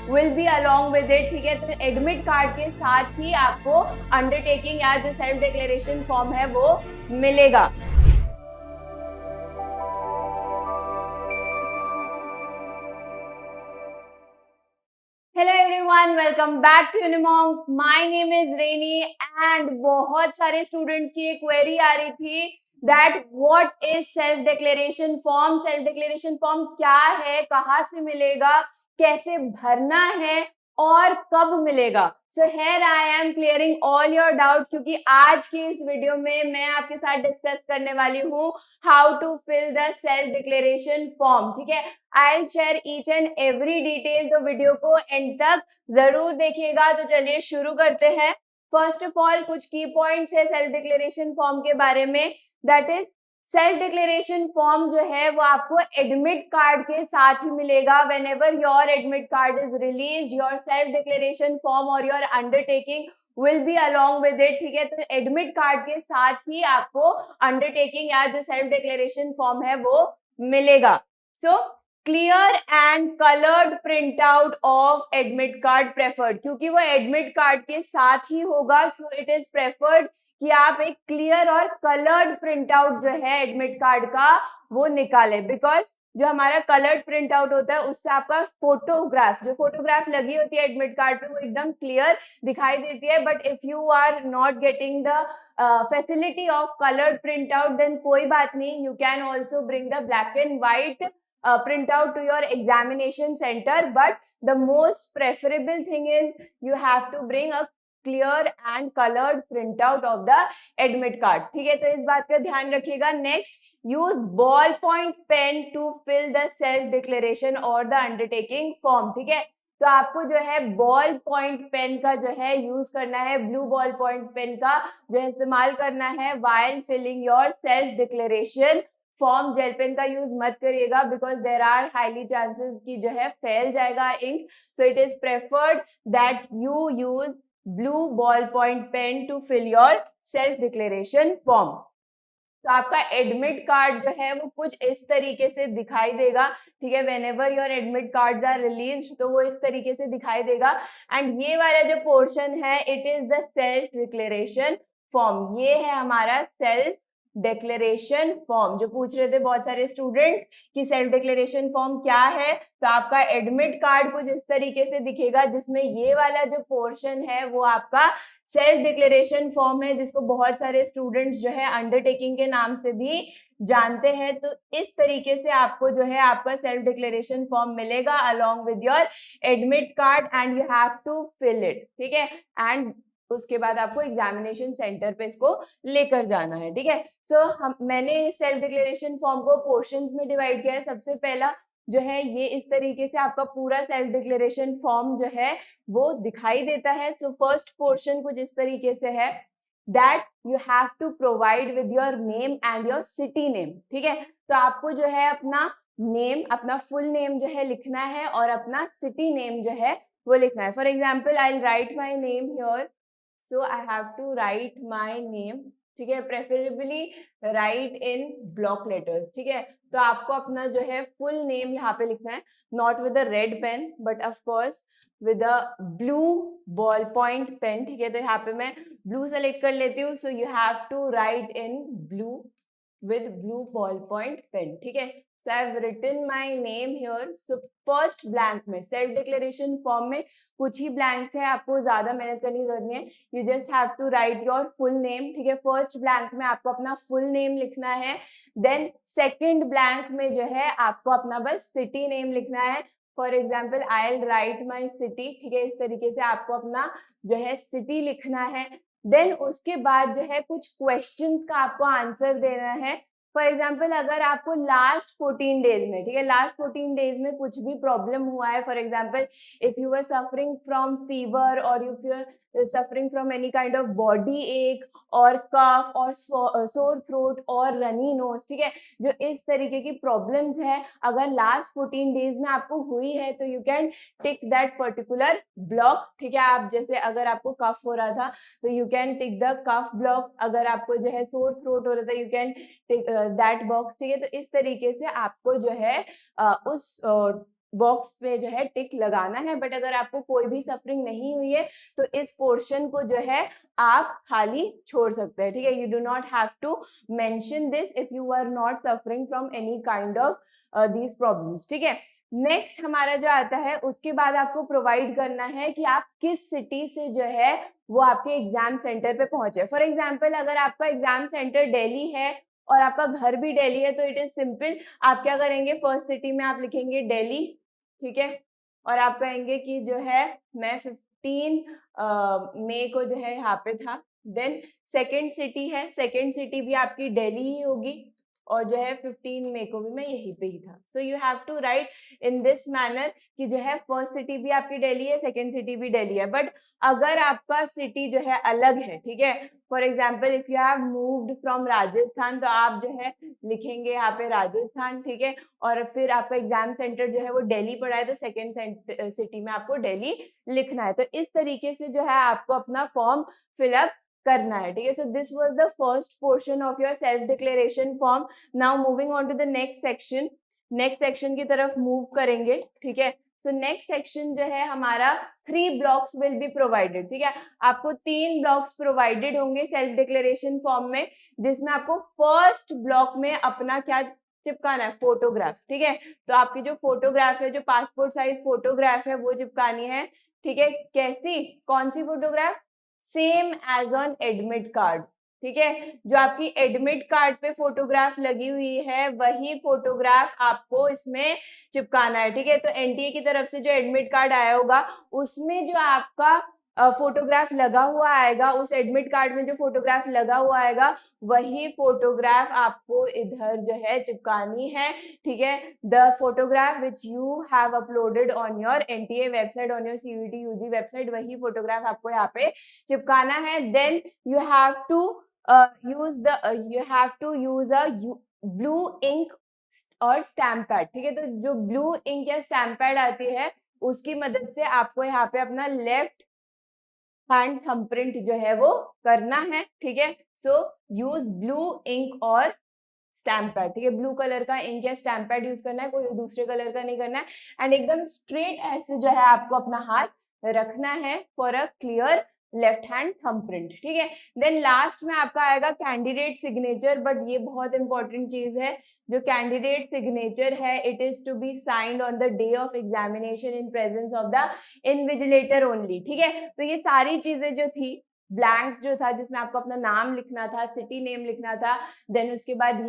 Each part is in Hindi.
Will be along with it, ठीक है। तो एडमिट कार्ड के साथ ही आपको अंडरटेकिंग या जो सेल्फ डिक्लेरेशन फॉर्म है वो मिलेगा। Hello everyone, welcome back to Unimonks. My name is Renee and बहुत सारे स्टूडेंट्स की एक क्वेरी आ रही थी that what is self declaration form. Self declaration form क्या है, कहाँ से मिलेगा, कैसे भरना है और कब मिलेगा। So here I am clearing all your doubts, क्योंकि आज की इस वीडियो में मैं आपके साथ डिस्कस करने वाली हूँ how to fill the self declaration form, ठीक है। I share each and every detail, तो वीडियो को एंड तक जरूर देखिएगा। तो चलिए शुरू करते हैं। फर्स्ट ऑफ ऑल कुछ की पॉइंट्स है सेल्फ डिक्लेरेशन फॉर्म के बारे में। That is self declaration form जो है वो आपको एडमिट कार्ड के साथ ही मिलेगा। Whenever your admit card is release, your self declaration form और your undertaking will be along with it, ठीक है। तो एडमिट कार्ड के साथ ही आपको अंडरटेकिंग या जो सेल्फ डिक्लेरेशन फॉर्म है वो मिलेगा। So clear and coloured print out of admit card preferred, क्योंकि वो एडमिट कार्ड के साथ ही होगा। सो इट इज प्रेफर्ड कि आप एक क्लियर और कलर्ड प्रिंट आउट जो है एडमिट कार्ड का वो निकालें, बिकॉज जो हमारा कलर्ड प्रिंट आउट होता है उससे आपका फोटोग्राफ, जो फोटोग्राफ लगी होती है एडमिट कार्ड पे, वो एकदम क्लियर दिखाई देती है। But if you are not getting the facility of coloured print out, then कोई बात नहीं, you can also bring the black and white print out to your examination center, but the most preferable thing is you have to bring a clear and colored printout of the admit card, ठीक है। तो इस बात का ध्यान रखिएगा। Next, use ball point pen to fill the self declaration और द अंडरटेकिंग फॉर्म, ठीक है। तो आपको जो है बॉल पॉइंट पेन का जो है यूज करना है, ब्लू बॉल पॉइंट पेन का जो है इस्तेमाल करना है while filling your self declaration form. Gel pen का यूज मत करिएगा, because there are highly chances कि जो है फैल जाएगा ink. So it is preferred that you use blue ball point pen to fill your self declaration form. तो आपका एडमिट कार्ड जो है वो कुछ इस तरीके से दिखाई देगा, ठीक है। Whenever your admit card are release, तो वो इस तरीके से दिखाई देगा। एंड ये वाला जो पोर्शन है it is the self declaration form. ये है हमारा सेल्फ डिक्लेरेशन फॉर्म। जो पूछ रहे थे बहुत सारे स्टूडेंट्स कि सेल्फ डिक्लेरेशन फॉर्म क्या है, तो आपका एडमिट कार्ड कुछ इस तरीके से दिखेगा, जिसमें ये वाला जो पोर्शन है वो आपका सेल्फ डिक्लेरेशन फॉर्म है, जिसको बहुत सारे स्टूडेंट्स जो है अंडरटेकिंग के नाम से भी जानते हैं। तो इस तरीके से आपको जो है आपका सेल्फ डिक्लेरेशन फॉर्म मिलेगा along with your admit card and you have to fill it, ठीक है। एंड उसके बाद आपको एग्जामिनेशन सेंटर पे इसको लेकर जाना है, ठीक है। सो मैंने इस सेल्फ डिक्लेरेशन फॉर्म को पोर्शंस में डिवाइड किया है। सबसे पहला जो है ये इस तरीके से आपका पूरा सेल्फ डिक्लेरेशन फॉर्म जो है वो दिखाई देता है। सो फर्स्ट पोर्शन कुछ इस तरीके से है that you have to provide with your name and your city name, ठीक है। तो आपको जो है अपना नेम, अपना फुल नेम जो है लिखना है और अपना सिटी नेम जो है वो लिखना है। For example I will write my name here, so I have to write my name, ठीक है। प्रेफरेबली राइट इन ब्लॉक लेटर्स, ठीक है। तो आपको अपना जो है फुल नेम यहाँ पे लिखना है, not with a red pen but of course with a blue ball point pen, ठीक है। तो यहाँ पे मैं ब्लू सेलेक्ट कर लेती हूँ। So you have to write in blue with blue ballpoint pen, ठीक है। So I have written my name here. So first blank में self declaration form में कुछ ही blanks है, आपको ज्यादा मेहनत करने की जरूरत नहीं है। You just have to write your full name, ठीक है। फर्स्ट blank में आपको अपना full name लिखना है। Then second blank में जो है आपको अपना बस city name लिखना है। For example I will write my city, ठीक है। इस तरीके से आपको अपना जो है सिटी लिखना है। देन उसके बाद जो है कुछ क्वेश्चंस का आपको आंसर देना है। फॉर एग्जाम्पल अगर आपको लास्ट 14 डेज में, ठीक है, लास्ट 14 डेज में कुछ भी प्रॉब्लम हुआ है, for example if you are suffering from fever और if you are suffering from any kind of body एक और कफ और सोर थ्रोट और रनी नोज, ठीक है, जो इस तरीके की प्रॉब्लम्स है अगर लास्ट 14 डेज में आपको हुई है तो you can tick that particular block, ठीक है। आप जैसे अगर आपको कफ हो रहा था तो you can tick the cough block, अगर आपको जो है सोर थ्रोट हो रहा था you can tick that box, ठीक है। तो इस तरीके से आपको जो है उस बॉक्स पे जो है टिक लगाना है, बट अगर आपको कोई भी सफरिंग नहीं हुई है तो इस पोर्शन को जो है आप खाली छोड़ सकते हैं, ठीक है। You do not have to mention this if you are not suffering from any kind of these problems, ठीक है। नेक्स्ट हमारा जो आता है, उसके बाद आपको प्रोवाइड करना है कि आप किस सिटी से जो है वो आपके एग्जाम सेंटर पे पहुंचे। फॉर एग्जाम्पल, अगर आपका एग्जाम सेंटर दिल्ली है और आपका घर भी दिल्ली है तो इट इज सिंपल, आप क्या करेंगे, फर्स्ट सिटी में आप लिखेंगे दिल्ली, ठीक है, और आप कहेंगे कि जो है मैं 15 मई को जो है यहाँ पे था। देन सेकेंड सिटी है, सेकेंड सिटी भी आपकी दिल्ली ही होगी और जो है 15 मई को भी मैं यहीं पे ही था। So you have to write in this manner कि जो है फर्स्ट सिटी भी आपकी दिल्ली है, सेकेंड सिटी भी दिल्ली है। बट अगर आपका सिटी जो है अलग है, ठीक है, for example if you have moved from Rajasthan तो आप जो है लिखेंगे यहाँ पे राजस्थान, ठीक है, और फिर आपका एग्जाम सेंटर जो है वो दिल्ली पड़ा है तो सेकेंड सिटी में आपको दिल्ली लिखना है। तो इस तरीके से जो है आपको अपना फॉर्म फिलअप करना है, ठीक है। So this was the first portion of your self declaration form. Now moving on to the next section, next section की तरफ मूव करेंगे, ठीक है। सो नेक्स्ट सेक्शन जो है हमारा 3 ब्लॉक्स विल बी प्रोवाइडेड, ठीक है। आपको 3 ब्लॉक्स प्रोवाइडेड होंगे सेल्फ डिक्लेरेशन फॉर्म में, जिसमें आपको फर्स्ट ब्लॉक में अपना क्या चिपकाना है, फोटोग्राफ, ठीक है। तो आपकी जो फोटोग्राफ है, जो पासपोर्ट साइज फोटोग्राफ है वो चिपकानी है, ठीक है। कैसी, कौन सी photograph, same as on admit card, ठीक है। जो आपकी एडमिट कार्ड पे फोटोग्राफ लगी हुई है वही फोटोग्राफ आपको इसमें चिपकाना है, ठीक है। तो एनटीए की तरफ से जो एडमिट कार्ड आया होगा उसमें जो आपका फोटोग्राफ लगा हुआ आएगा, उस एडमिट कार्ड में जो फोटोग्राफ लगा हुआ आएगा वही फोटोग्राफ आपको इधर जो है चिपकानी है, ठीक है। The photograph which you have uploaded on your NTA website, on your CUET UG website, वही फोटोग्राफ आपको यहाँ पे चिपकाना है। Then you have to use a blue ink और स्टैम्प पैड, ठीक है। तो जो ब्लू इंक या स्टैम्प पैड आती है उसकी मदद से आपको यहाँ पे अपना लेफ्ट हैंड थंबप्रिंट जो है वो करना है, ठीक है। सो यूज ब्लू इंक और स्टैम्प पैड, ठीक है। ब्लू कलर का इंक या स्टैम्प पैड यूज करना है, कोई दूसरे कलर का नहीं करना है। एंड एकदम स्ट्रेट ऐसे जो है आपको अपना हाथ रखना है for a clear left hand thumbprint, ठीक है। देन लास्ट में आपका आएगा कैंडिडेट सिग्नेचर, बट ये बहुत इंपॉर्टेंट चीज है। जो कैंडिडेट सिग्नेचर है it is to be signed on the day of examination in presence of the invigilator only, ठीक है। तो ये सारी चीजें जो थी, ब्लैंक्स जो था जिसमें आपको अपना नाम लिखना था, सिटी नेम लिखना था, देन उसके बाद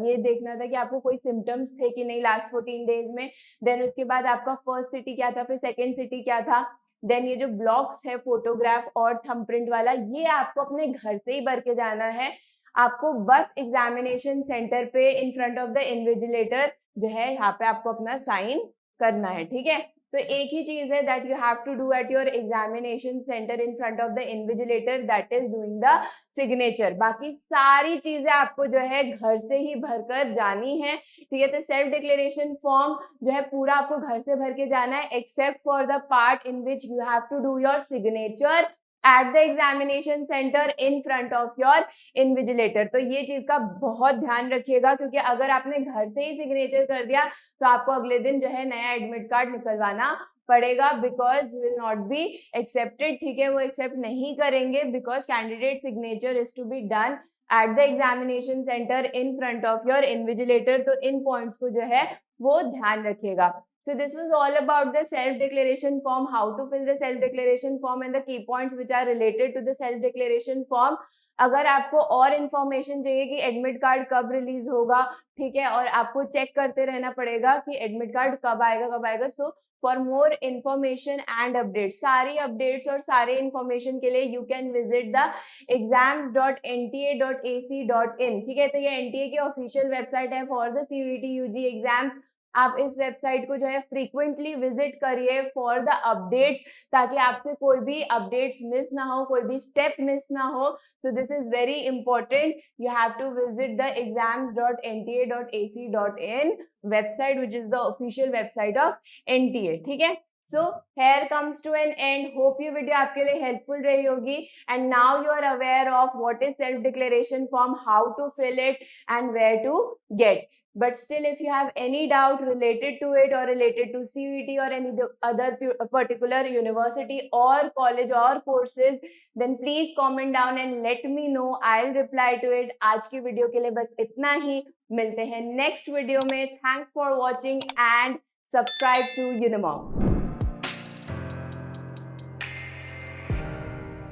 ये देखना था कि आपको कोई सिम्टम्स थे कि नहीं लास्ट 14 डेज में, देन उसके बाद आपका फर्स्ट सिटी क्या था, फिर सेकेंड सिटी क्या था, देन ये जो ब्लॉक्स है फोटोग्राफ और थंबप्रिंट वाला, ये आपको अपने घर से ही भर के जाना है। आपको बस एग्जामिनेशन सेंटर पे इन फ्रंट ऑफ द इन्विजिलेटर जो है यहाँ पे आपको अपना साइन करना है, ठीक है। तो एक ही चीज है that you have to do at your examination centre in front of the invigilator, that is doing the signature. बाकी सारी चीजें आपको जो है घर से ही भरकर जानी है, ठीक है। तो सेल्फ डिक्लेरेशन फॉर्म जो है पूरा आपको घर से भर के जाना है, except for the part in which you have to do your signature at the examination centre in front of your invigilator. तो ये चीज का बहुत ध्यान रखिएगा, क्योंकि अगर आपने घर से ही सिग्नेचर कर दिया तो आपको अगले दिन जो है नया एडमिट कार्ड निकलवाना पड़ेगा, because will not be accepted, ठीक है। वो एक्सेप्ट नहीं करेंगे because candidate signature is to be done at the examination centre in front of your invigilator. तो इन पॉइंट्स को जो है वो ध्यान रखिएगा। So this was all about the self-declaration form, how to fill the self-declaration form and the key points which are related to the self-declaration form. अगर आपको और इन्फॉर्मेशन चाहिए कि एडमिट कार्ड कब रिलीज होगा, ठीक है, और आपको चेक करते रहना पड़ेगा कि एडमिट कार्ड कब आएगा, so for more information and update, सारी अपडेट्स और सारे इन्फॉर्मेशन के लिए you can visit the exams.nta.ac.in, ठीक है। तो ये एनटीए की ऑफिशियल वेबसाइट है for the CUET UG exams. आप इस वेबसाइट को जो है फ्रीक्वेंटली विजिट करिए फॉर द अपडेट्स, ताकि आपसे कोई भी अपडेट्स मिस ना हो, कोई भी स्टेप मिस ना हो। So this is very important, you have to visit the exams.nta.ac.in website which is the official website of NTA, ठीक है। So here comes to an end. Hope ये वीडियो आपके लिए हेल्पफुल रही होगी. And now you are aware of what is self declaration form, how to fill it, and where to get. But still, if you have any doubt related to it or related to CUET or any other particular university or college or courses, then please comment down and let me know. I'll reply to it. आज की वीडियो के लिए बस इतना ही. मिलते हैं नेक्स्ट वीडियो में. Thanks for watching and subscribe to Unimoms.